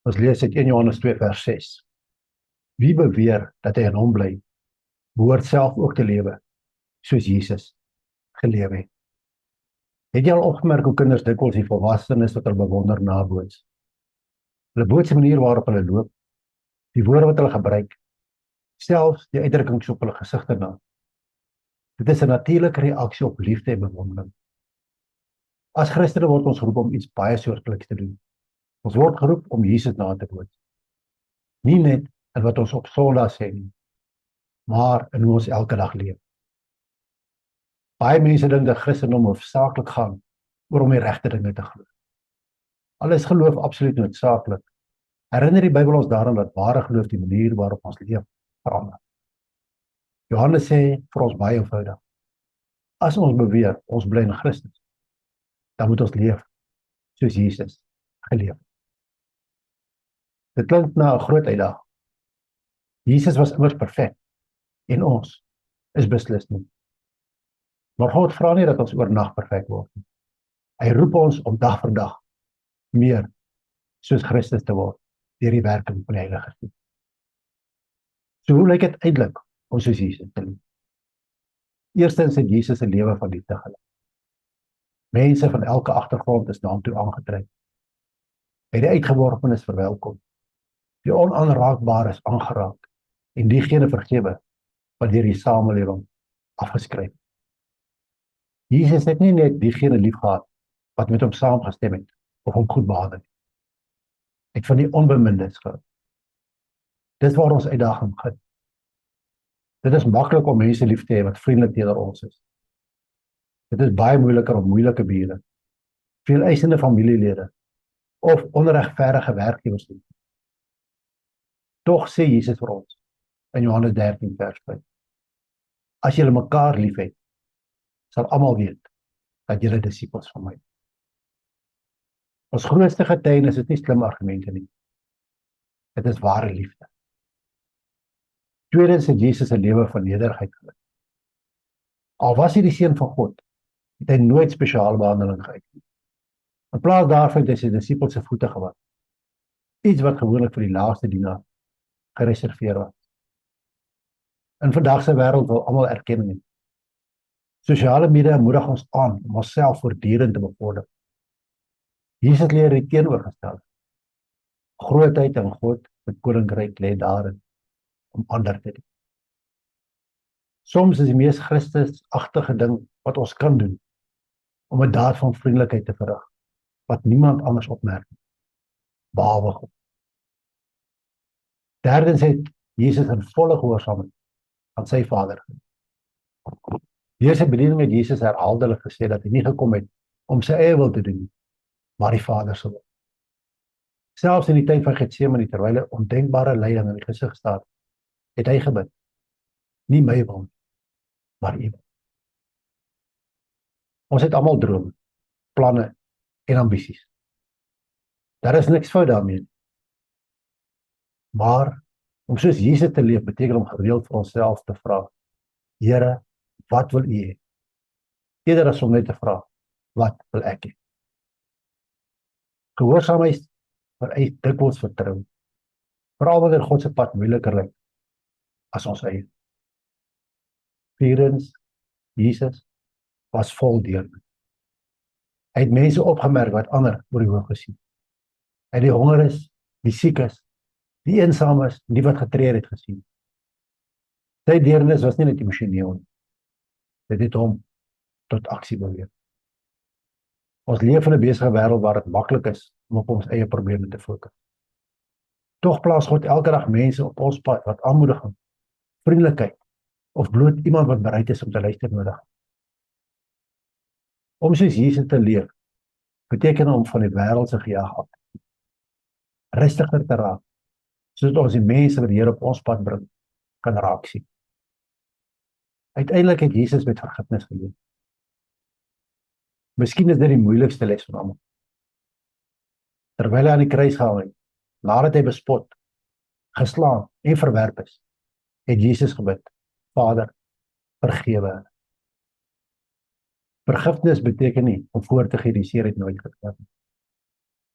Ons lees uit 1 Johannes 2 vers 6. Wie beweer dat hy in hom bly, behoort self ook te lewe, soos Jesus gelewe het. Het jy al opgemerk hoe kinders dikwels die volwassenes wat hulle bewonder naboots? Hulle boots die manier waarop hulle loop, die woorde wat hulle gebruik, selfs die uitdrukkings op hulle gesigte na. Dit is 'n natuurlike reaksie op liefde en bewondering. As Christene word ons geroep om iets baie soortgelyks te doen. Ons word geroep om Jesus na te bootse. Nie net in wat ons op Sondag sê nie, maar in hoe ons elke dag leef. Baie mense dink dat Christendom hoofsaaklik gaan oor om die regte dinge te glo. Al is geloof absoluut noodsaaklik, herinner die Bybel ons daaraan dat ware geloof die manier waarop ons leef verander. Johannes sê vir ons baie eenvoudig: as ons beweer ons bly in Christus, dan moet ons leef soos Jesus geleef het. Dit klink na 'n groot uitdaging. Jesus was immers perfek en ons is beslis nie. Maar God vra nie dat ons oornag perfek word nie. Hy roep ons om dag vir dag meer soos Christus te word deur die werking van die Heilige Gees. So hoe lyk dit eintlik om soos Jesus te leef? Eerstens het Jesus 'n lewe van liefde gelei. Mense van elke agtergrond is na hom toe aangetrek. Hy het die uitgeworpenes verwelkom. Die onaanraakbare is aangeraak en diegene vergewe wat deur die samelewing afgeskryf. Jesus het nie net diegene liefgehad wat met hom saamgestem het of hom goed behandel het. Hy het van die onbemindes gehou. Dis waar ons uitdaging gaan. Dit is maklik om mense lief te hê wat vriendelik teenoor ons is. Dit is baie moeiliker om moeilike bure, veel eisende familielede of onregverdige werkgewers te hê. Tog sê Jesus vir ons in Johannes 13 vers 5: as julle mekaar liefhet, sal almal weet dat julle disippels van my is. Ons grootste getuienis is nie slim argumente nie. Dit is ware liefde. Tweedens het Jesus 'n lewe van nederigheid gelei. Al was hy die seun van God, het hy nooit spesiale behandeling gehad nie. In plaas daarvan het hy sy disippels se voete gewas. Iets wat gewoonlik vir die laaste dienaar gereserveer was. In vandag se wêreld wil almal erkenning hê. Sosiale media moedig ons aan om onsself voortdurend te bevorder. Jesus leer die teenoorgestelde. Grootheid in God, die koninkryk lê daarin om ander te dien. Soms is die mees Christusagtige ding wat ons kan doen om 'n daad van vriendelikheid te verrig wat niemand anders opmerk nie, behalwe God. Derdens het Jesus in volle gehoorsaamheid aan sy Vader. Deur sy bediening het Jesus herhaaldelik gesê dat hy nie gekom het om sy eie wil te doen nie, maar die Vader se wil. Selfs in die tyd van Getsemane, terwyl hy ondenkbare lyding in die gesig staar, het hy gebid: nie my wil nie, maar U wil. Ons het almal drome, planne en ambisies. Daar is niks fout daarmee. Maar om soos Jesus te leef beteken om gereeld vir onsself te vra: Here, wat wil U hê? Eerder as om net te vra: wat wil ek hê? Gehoorsaamheid vereis dikwels vertroue, veral wanneer God se pad moeiliker lyk as ons eie. Vierdens, Jesus was vol deernis. Hy het mense opgemerk wat ander oor die hoof gesien. Hy het die hongeres, die siekes, die eensames, die wat getreur het gesien. Sy deernis was nie net emosioneel nie. Dit het hom tot aksie beweeg. Ons leef in 'n besige wêreld waar dit maklik is om op ons eie probleme te fokus. Tog plaas God elke dag mense op ons pad wat aanmoediging, vriendelikheid of bloot iemand wat bereid is om te luister nodig. Om soos Jesus te leef beteken om van die wêreld se gejaag af rustiger te raak, sodat ons die mense wat die Here op ons pad bring kan raak sien. Uiteindelik het Jesus met vergifnis geleef. Miskien is dit die moeilikste les van almal. Terwyl hy aan die kruis gehang het, nadat hy bespot, geslaan en verwerp is, het Jesus gebid: Vader, vergewe hulle. Vergifnis beteken nie om voor te gee die seer het nooit getref nie.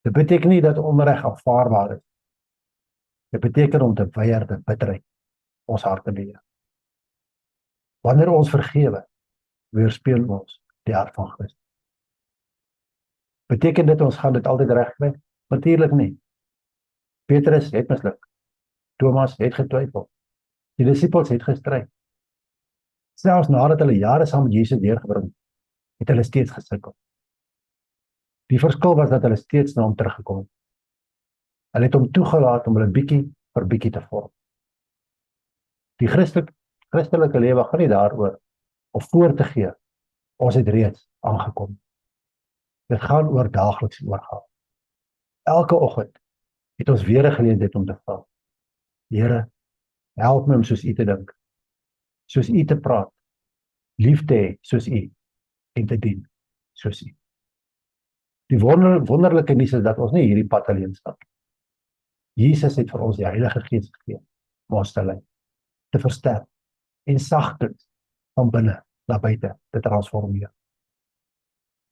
Dit beteken nie dat onreg aanvaarbaar is Dit beteken om te weier dat bitterheid ons harte beheer. Wanneer ons vergewe, weerspieël ons die hart van Christus. Beteken dit ons gaan dit altyd regkry? Natuurlik nie. Petrus het misluk. Thomas het getwyfel. Die disippels het gestry. Selfs nadat hulle jare saam met Jesus deurgebring, het hulle steeds gesukkel. Die verskil was dat hulle steeds na hom teruggekom het. Hulle het hom toegelaat om hulle bietjie vir bietjie te vorm. Die Christelike lewe gaan nie daaroor of voor te gee. Ons het reeds aangekom. Dit gaan oor daaglikse oorgawe. Elke oggend het ons weer 'n geleentheid om te vra: Here, help my om soos U te dink, soos U te praat, lief te hê soos U en te dien soos U. Die wonderlike nuus is dat ons nie hierdie pad alleen stap. Jesus het vir ons die Heilige Gees gegee om ons te lei, te versterk en sagtens van binne na buite te transformeer.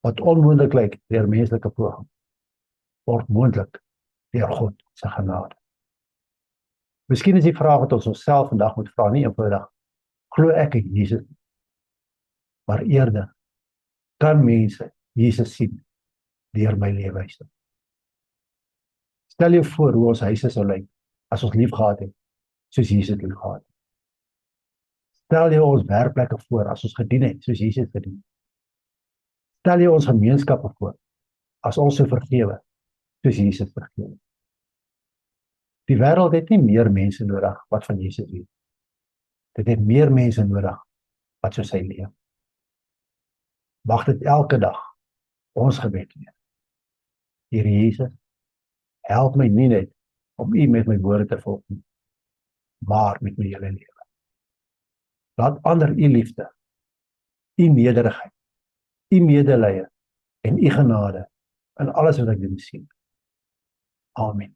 Wat onmoontlik lyk deur menslike poging, word moontlik deur God se genade. Miskien is die vraag wat ons onsself vandag moet vra nie eenvoudig: glo ek in Jesus? Maar eerder, kan mense Jesus sien deur my lewensstyl? Stel jou voor hoe ons huise sou lyk as ons lief gehad het, soos Jesus lief gehad het. Stel jou ons werkplekke voor as ons gedien het, soos Jesus gedien het. Stel jou ons gemeenskappe voor as ons so vergewe, soos Jesus vergewe. Die wêreld het nie meer mense nodig wat van Jesus weet. Dit het meer mense nodig wat soos hy leef. Mag dit elke dag ons gebed wees. Here Jesus, help my nie net om U met my woorde te volg nie, maar met my hele lewe. Laat ander U liefde, U nederigheid, U medelee en U genade in alles wat ek doen sien. Amen.